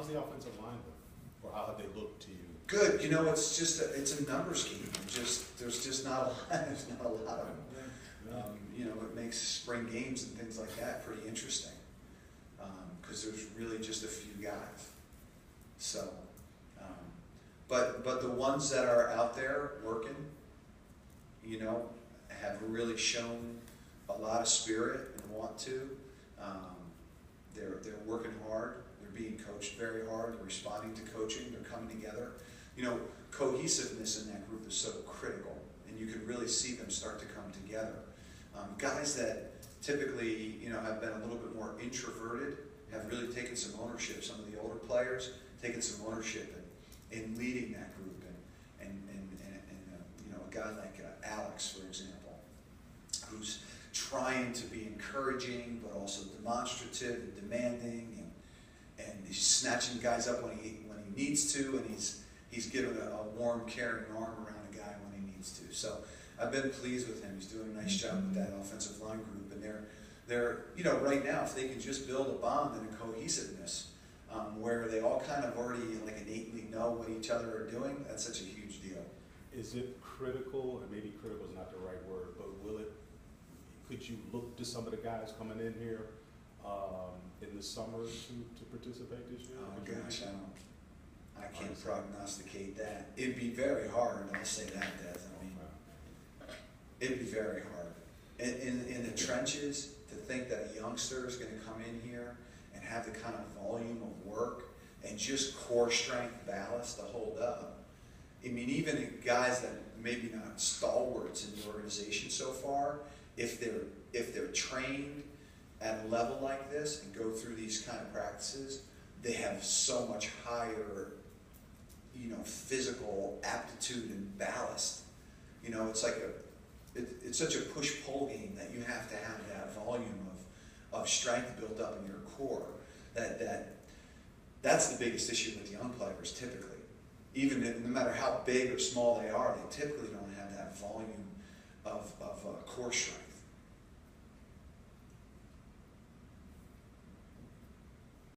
How's the offensive line look? Or how have they looked to you? Good. You know, it's just it's a numbers game. There's just not a lot. There's not a lot of you know, it makes spring games and things like that pretty interesting because there's really just a few guys. So, but the ones that are out there working, you know, have really shown a lot of spirit and want to. They're working hard. They're being coached very hard. They're responding to coaching. They're coming together. You know, cohesiveness in that group is so critical, and you can really see them start to come together. Guys that typically, you know, have been a little bit more introverted have really taken some ownership. Some of the older players taken some ownership in leading that group, and you know, a guy like Alex, for example, who's trying to be encouraging but also demonstrative and demanding, and he's snatching guys up when he needs to, and he's giving a warm, caring arm around a guy when he needs to. So I've been pleased with him. He's doing a nice job with that offensive line group, and they're you know, right now, if they can just build a bond and a cohesiveness where they all kind of already like innately know what each other are doing, that's such a huge deal. Is it critical, and maybe critical is not the right word, but could you look to some of the guys coming in here in the summer to participate this year? Oh gosh, I can't prognosticate that. It'd be very hard, I'll say that, Des. I mean, it'd be very hard. In the trenches, to think that a youngster is going to come in here and have the kind of volume of work and just core strength ballast to hold up. I mean, even guys that maybe not stalwarts in the organization so far, if they're trained at a level like this and go through these kind of practices, they have so much higher, you know, physical aptitude and ballast. You know, it's like it's such a push-pull game that you have to have that volume of strength built up in your core. That's the biggest issue with young players typically. Even no matter how big or small they are, they typically don't have that volume of core strength.